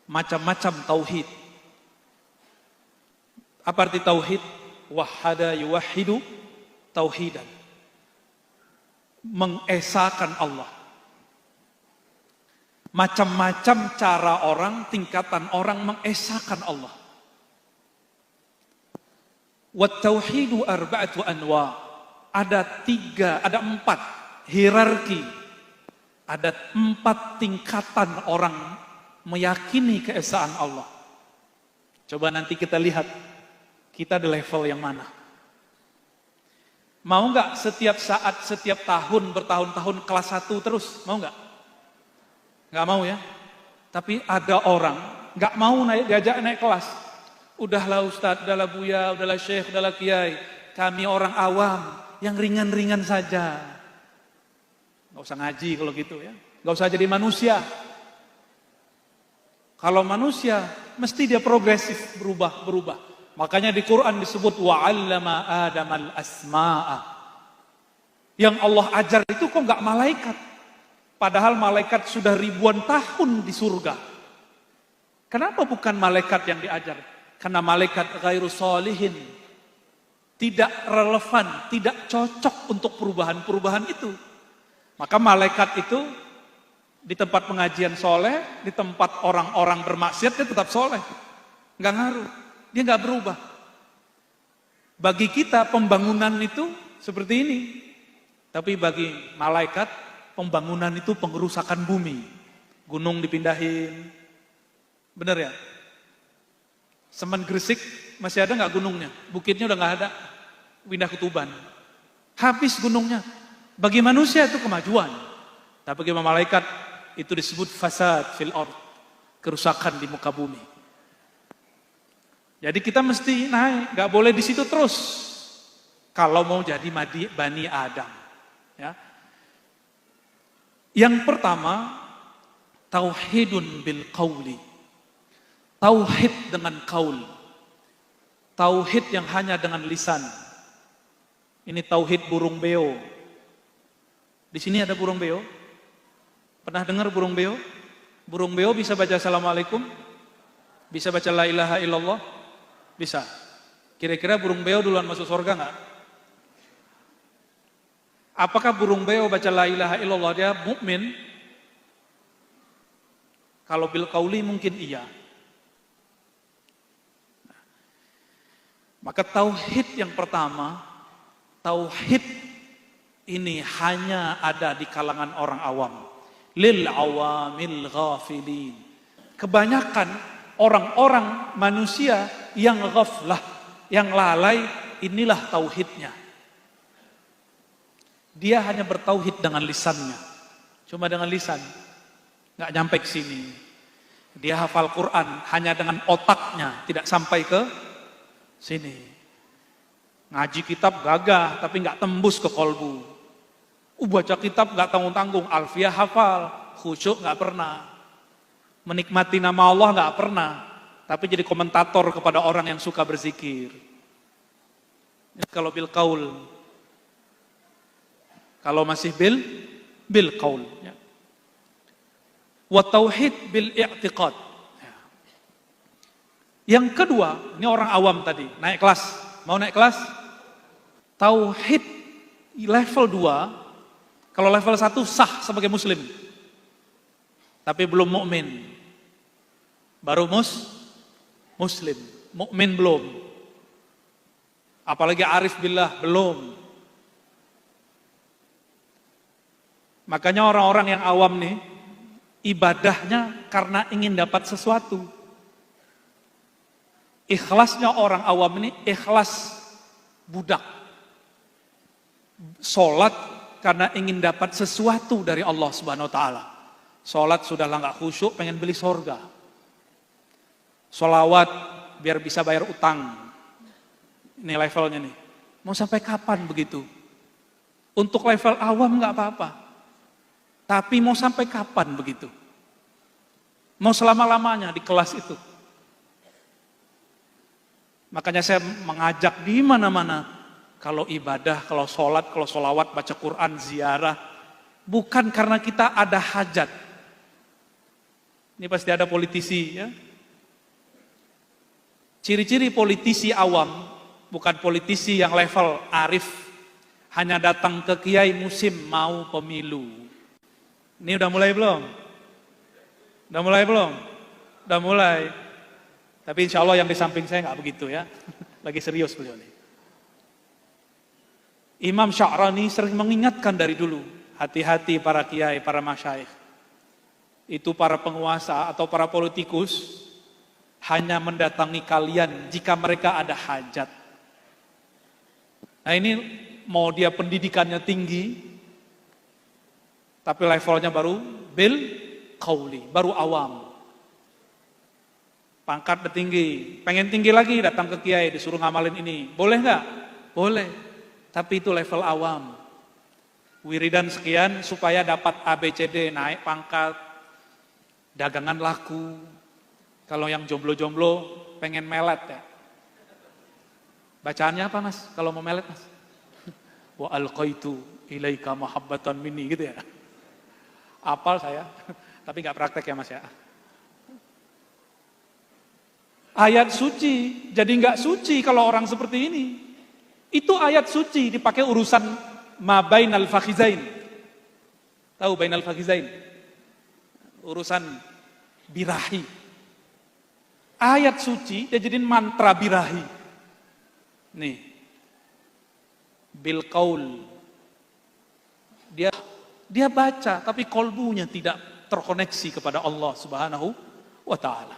macam-macam tauhid. Apa arti tauhid? Wahada yuwahidu tauhidan. Mengesahkan Allah. Macam-macam cara orang, tingkatan orang mengesahkan Allah. Wat tauhidu arba'atu anwa. Ada 4 hierarki. Ada 4 tingkatan orang meyakini keesaan Allah. Coba nanti kita lihat, kita di level yang mana. Mau nggak setiap saat, setiap tahun, bertahun-tahun kelas 1 terus? Mau nggak? Nggak mau ya? Tapi ada orang nggak mau diajak naik kelas. Udahlah Ustadz, udahlah Buya, udahlah Syekh, udahlah Kiai. Kami orang awam, yang ringan-ringan saja. Nggak usah ngaji kalau gitu ya. Nggak usah jadi manusia. Kalau manusia, mesti dia progresif, berubah. Makanya di Quran disebut wa'allama Adamal asma'a. Yang Allah ajar itu kok nggak malaikat? Padahal malaikat sudah ribuan tahun di surga. Kenapa bukan malaikat yang diajar? Karena malaikat ghairu sholihin. Tidak relevan, tidak cocok untuk perubahan-perubahan itu. Maka malaikat itu di tempat pengajian soleh, di tempat orang-orang bermaksiat dia tetap soleh. Nggak ngaruh, dia nggak berubah. Bagi kita pembangunan itu seperti ini. Tapi bagi malaikat pembangunan itu pengerusakan bumi. Gunung dipindahin. Bener ya? Semen Gresik masih ada nggak gunungnya? Bukitnya udah nggak ada. Pindah ke Tuban. Habis gunungnya. Bagi manusia itu kemajuan. Tapi bagi malaikat itu disebut fasad fil ard. Kerusakan di muka bumi. Jadi kita mesti naik, nggak boleh di situ terus. Kalau mau jadi Bani Adam. Ya. Yang pertama, tauhidun bil qauli. Tauhid dengan qaul. Tauhid yang hanya dengan lisan. Ini tauhid burung beo. Di sini ada burung beo. Pernah dengar burung beo? Burung beo bisa baca assalamualaikum? Bisa baca la ilaha illallah? Bisa. Kira-kira burung beo duluan masuk surga nggak? Apakah burung beo baca la ilaha illallah dia mukmin? Kalau bil qauli mungkin iya. Maka tauhid yang pertama, tauhid ini hanya ada di kalangan orang awam. Lil awamil ghafilin. Kebanyakan orang-orang manusia yang ghaflah, yang lalai, inilah tauhidnya. Dia hanya bertauhid dengan lisannya. Cuma dengan lisan. Nggak nyampe ke sini. Dia hafal Quran hanya dengan otaknya, tidak sampai ke sini. Ngaji kitab gagah, tapi nggak tembus ke kolbu. Baca kitab nggak tanggung-tanggung, alfiah hafal, khusyuk nggak pernah. Menikmati nama Allah nggak pernah, tapi jadi komentator kepada orang yang suka berzikir. Ini kalau bil qaul. Kalau masih bil qaul. Ya. Wa tauhid bil i'tiqad. Ya. Yang kedua, ini orang awam tadi, naik kelas. Mau naik kelas? Tauhid level 2. Kalau level 1 sah sebagai muslim. Tapi belum mukmin. Baru muslim. Mukmin belum. Apalagi arif billah belum. Makanya orang-orang yang awam nih ibadahnya karena ingin dapat sesuatu. Ikhlasnya orang awam ini ikhlas budak. Sholat karena ingin dapat sesuatu dari Allah Subhanahu wa taala. Sholat sudahlah nggak khusyuk, pengen beli sorga. Sholawat biar bisa bayar utang. Ini levelnya nih. Mau sampai kapan begitu? Untuk level awam nggak apa-apa. Tapi mau sampai kapan begitu? Mau selama-lamanya di kelas itu? Makanya saya mengajak di mana-mana. Kalau ibadah, kalau sholat, kalau sholawat, baca Quran, ziarah. Bukan karena kita ada hajat. Ini pasti ada politisi ya. Ciri-ciri politisi awam, bukan politisi yang level arif, hanya datang ke kiai musim mau pemilu. Ini udah mulai belum? Udah mulai belum? Udah mulai. Tapi insya Allah yang di samping saya nggak begitu ya. Lagi serius beliau nih. Imam Sya'rani sering mengingatkan dari dulu, hati-hati para kiai, para masyayikh. Itu para penguasa atau para politikus hanya mendatangi kalian jika mereka ada hajat. Nah ini mau dia pendidikannya tinggi, tapi levelnya baru bil qauli, baru awam. Pangkat udah tinggi, pengen tinggi lagi datang ke kiai disuruh ngamalin ini. Boleh nggak? Boleh. Tapi itu level awam. Wiridan sekian supaya dapat ABCD, naik pangkat, dagangan laku. Kalau yang jomblo-jomblo pengen melet ya. Bacaannya apa mas? Kalau mau melet mas? Wa alqaitu ilaika mahabbatan minni gitu ya. Apal saya, tapi nggak praktek ya mas ya. Ayat suci, jadi nggak suci kalau orang seperti ini. Itu ayat suci dipakai urusan ma bainal fakhizain. Tahu bainal fakhizain? Urusan birahi. Ayat suci dia jadiin mantra birahi. Nih. Bil qaul. Dia baca tapi kolbunya tidak terkoneksi kepada Allah Subhanahu wa taala.